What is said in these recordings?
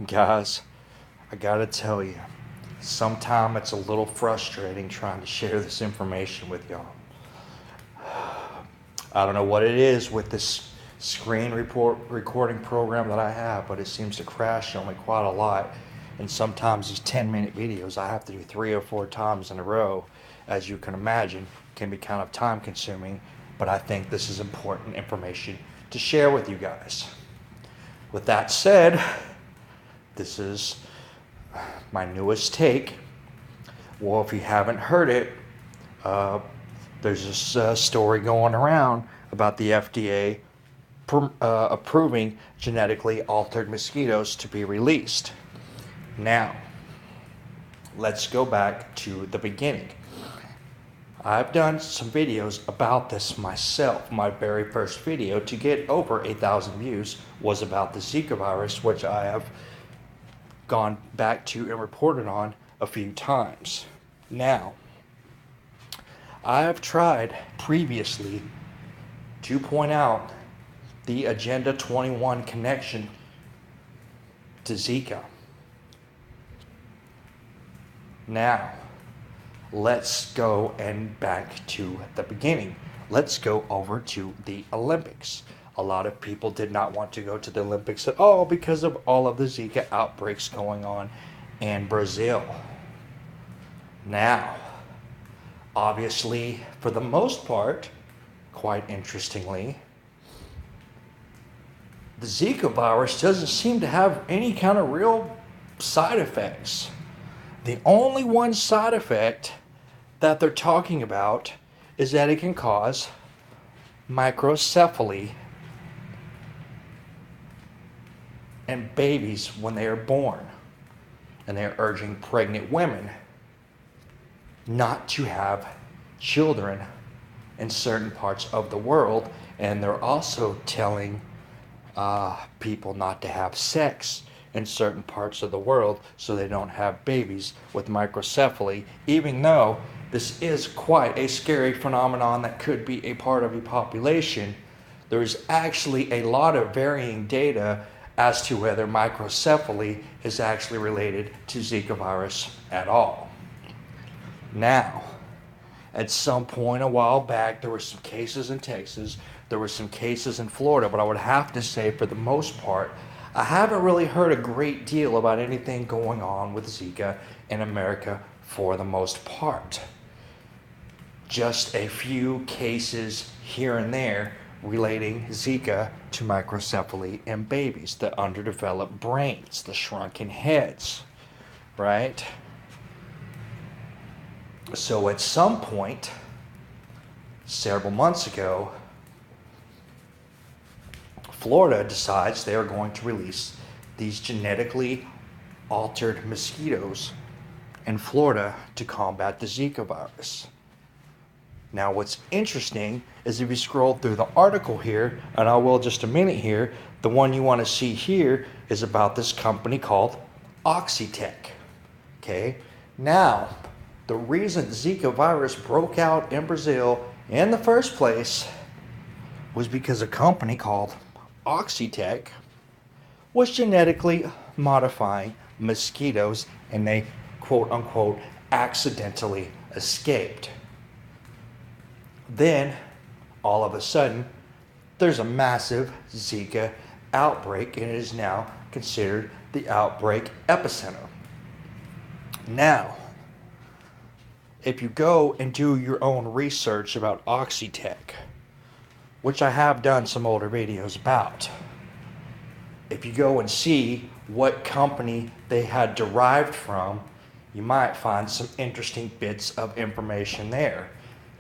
Guys, I gotta tell you, sometimes it's a little frustrating trying to share this information with y'all. I don't know what it is with this screen report recording program that I have, but it seems to crash on me quite a lot. And sometimes these 10-minute videos I have to do 3 or 4 times in a row, as you can imagine, can be kind of time consuming. But I think this is important information to share with you guys. With that said, this is my newest take. Well, if you haven't heard it, uh, there's this story going around about the FDA approving genetically altered mosquitoes to be released. Now, let's go back to the beginning. I've done some videos about this myself. My very first video to get over 8,000 views was about the Zika virus, which I have gone back to and reported on a few times. Now, I have tried previously to point out the Agenda 21 connection to Zika. Now, let's go and back to the beginning. Let's go over to the Olympics. A lot of people did not want to go to the Olympics at all because of all of the Zika outbreaks going on in Brazil. Now, obviously, for the most part, quite interestingly, the Zika virus doesn't seem to have any kind of real side effects. The only one side effect that they're talking about is that it can cause microcephaly in babies when they are born. And they're urging pregnant women not to have children in certain parts of the world. And they're also telling people not to have sex in certain parts of the world so they don't have babies with microcephaly, even though this is quite a scary phenomenon that could be a part of a population. There's actually a lot of varying data as to whether microcephaly is actually related to Zika virus at all. Now, at some point a while back, there were some cases in Texas, there were some cases in Florida, but I would have to say for the most part, I haven't really heard a great deal about anything going on with Zika in America for the most part. Just a few cases here and there relating Zika to microcephaly in babies, the underdeveloped brains, the shrunken heads, right? So at some point, several months ago, Florida decides they are going to release these genetically altered mosquitoes in Florida to combat the Zika virus. Now, what's interesting is if you scroll through the article here, and I will just a minute here, the one you want to see here is about this company called Oxitec. Okay? Now, the reason Zika virus broke out in Brazil in the first place was because a company called Oxitec was genetically modifying mosquitoes and they quote unquote accidentally escaped. Then, all of a sudden, there's a massive Zika outbreak and it is now considered the outbreak epicenter. Now, if you go and do your own research about Oxitec, which I have done some older videos about, if you go and see what company they had derived from, you might find some interesting bits of information there.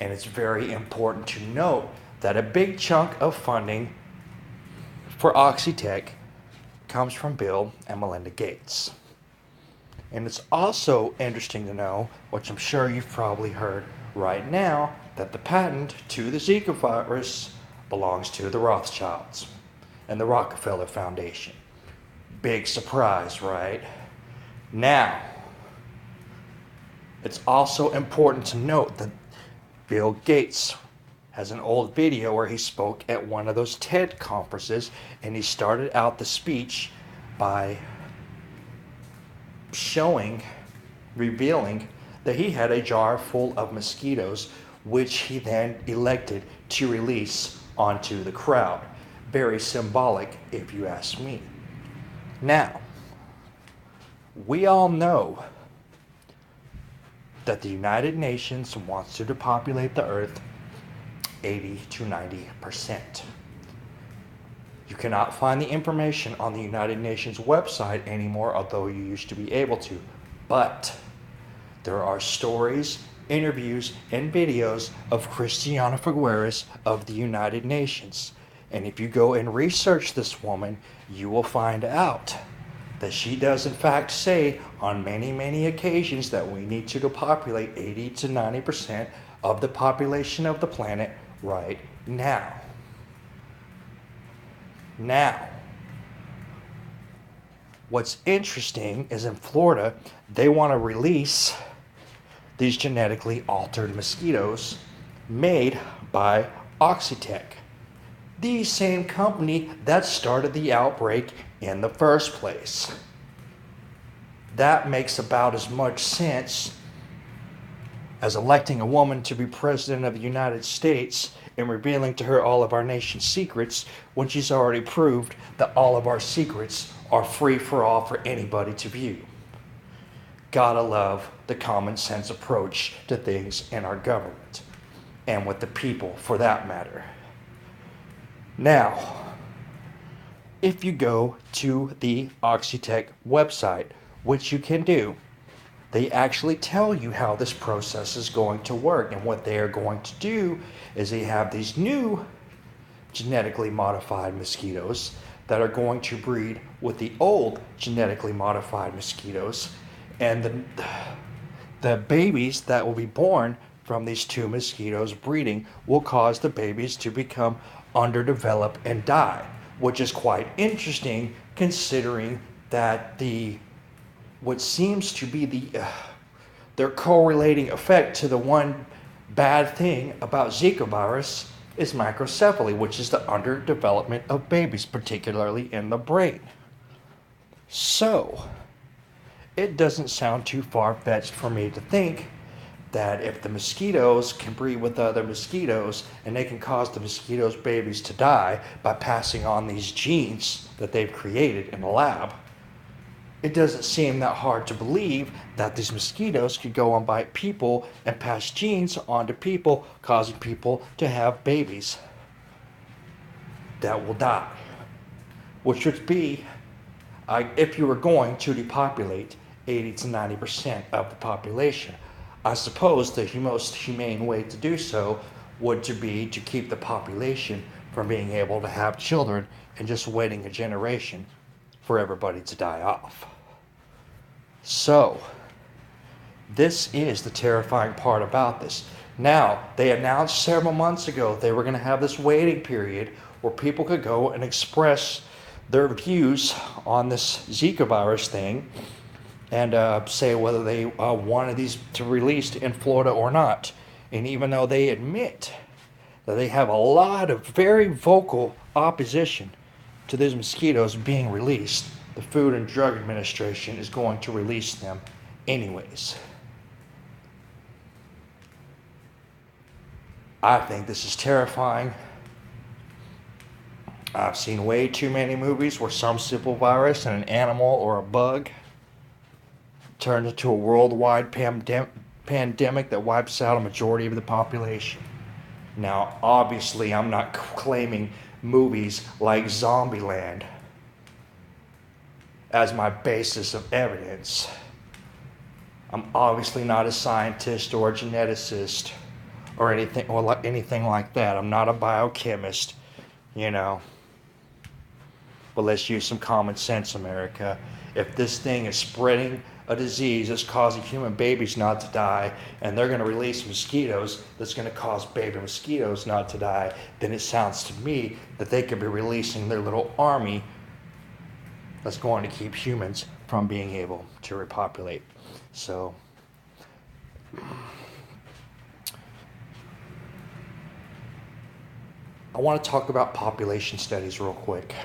And it's very important to note that a big chunk of funding for Oxitec comes from Bill and Melinda Gates. And it's also interesting to know, which I'm sure you've probably heard right now, that the patent to the Zika virus belongs to the Rothschilds and the Rockefeller Foundation. Big surprise, right? Now, it's also important to note that Bill Gates has an old video where he spoke at one of those TED conferences and he started out the speech by revealing that he had a jar full of mosquitoes, which he then elected to release onto the crowd. Very symbolic, if you ask me. Now, we all know that the United Nations wants to depopulate the earth 80 to 90%. You cannot find the information on the United Nations website anymore, although you used to be able to. But there are stories, interviews, and videos of Christiana Figueres of the United Nations. And if you go and research this woman, you will find out that she does in fact say on many, many occasions that we need to depopulate 80 to 90% of the population of the planet right now. Now, what's interesting is in Florida, they want to release these genetically altered mosquitoes made by Oxitec, the same company that started the outbreak in the first place. That makes about as much sense as electing a woman to be president of the United States and revealing to her all of our nation's secrets when she's already proved that all of our secrets are free for all for anybody to view. Gotta love the common sense approach to things in our government and with the people for that matter. Now, if you go to the Oxitec website, which you can do, they actually tell you how this process is going to work. And what they are going to do is they have these new genetically modified mosquitoes that are going to breed with the old genetically modified mosquitoes. And the babies that will be born from these two mosquitoes breeding will cause the babies to become underdeveloped and die, which is quite interesting considering that what seems to be their correlating effect to the one bad thing about Zika virus is microcephaly, which is the underdevelopment of babies, particularly in the brain. So, it doesn't sound too far-fetched for me to think that if the mosquitoes can breed with other mosquitoes and they can cause the mosquitoes' babies to die by passing on these genes that they've created in the lab, it doesn't seem that hard to believe that these mosquitoes could go and bite people and pass genes onto people, causing people to have babies that will die. Which would be, if you were going to depopulate 80 to 90% of the population, I suppose the most humane way to do so would be to keep the population from being able to have children and just waiting a generation for everybody to die off. So, this is the terrifying part about this. Now, they announced several months ago they were going to have this waiting period where people could go and express their views on this Zika virus thing and say whether they wanted these to released in Florida or not. And even though they admit that they have a lot of very vocal opposition to these mosquitoes being released, the Food and Drug Administration is going to release them anyways. I think this is terrifying. I've seen way too many movies where some simple virus and an animal or a bug turns into a worldwide pandemic that wipes out a majority of the population. Now, obviously, I'm not claiming movies like Zombieland as my basis of evidence. I'm obviously not a scientist or a geneticist or anything like that. I'm not a biochemist, But let's use some common sense, America. If this thing is spreading a disease that's causing human babies not to die, and they're going to release mosquitoes that's going to cause baby mosquitoes not to die, then it sounds to me that they could be releasing their little army that's going to keep humans from being able to repopulate. So, I want to talk about population studies real quick.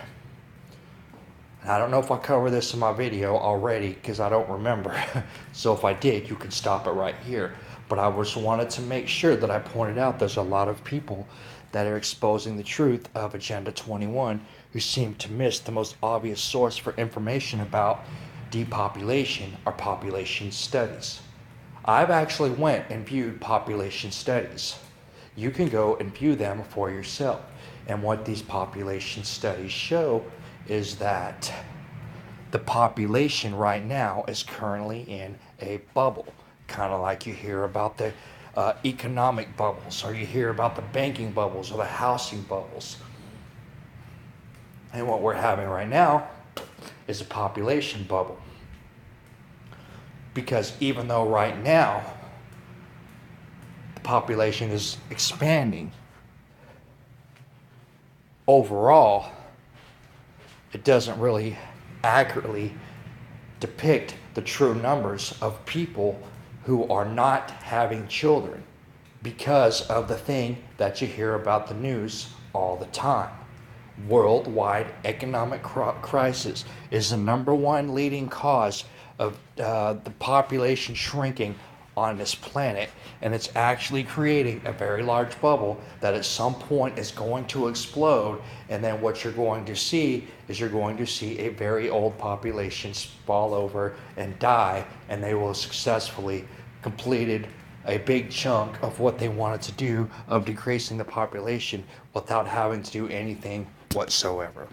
And I don't know if I covered this in my video already because I don't remember. So if I did, you can stop it right here. But I just wanted to make sure that I pointed out there's a lot of people that are exposing the truth of Agenda 21 who seem to miss the most obvious source for information about depopulation or population studies. I've actually went and viewed population studies. You can go and view them for yourself. And what these population studies show is that the population right now is currently in a bubble, kind of like you hear about the economic bubbles, or you hear about the banking bubbles or the housing bubbles. And what we're having right now is a population bubble. Because even though right now the population is expanding, overall, it doesn't really accurately depict the true numbers of people who are not having children because of the thing that you hear about the news all the time. Worldwide economic crisis is the number one leading cause of the population shrinking on this planet, and it's actually creating a very large bubble that at some point is going to explode. And then what you're going to see is you're going to see a very old population fall over and die, and they will have successfully completed a big chunk of what they wanted to do of decreasing the population without having to do anything whatsoever.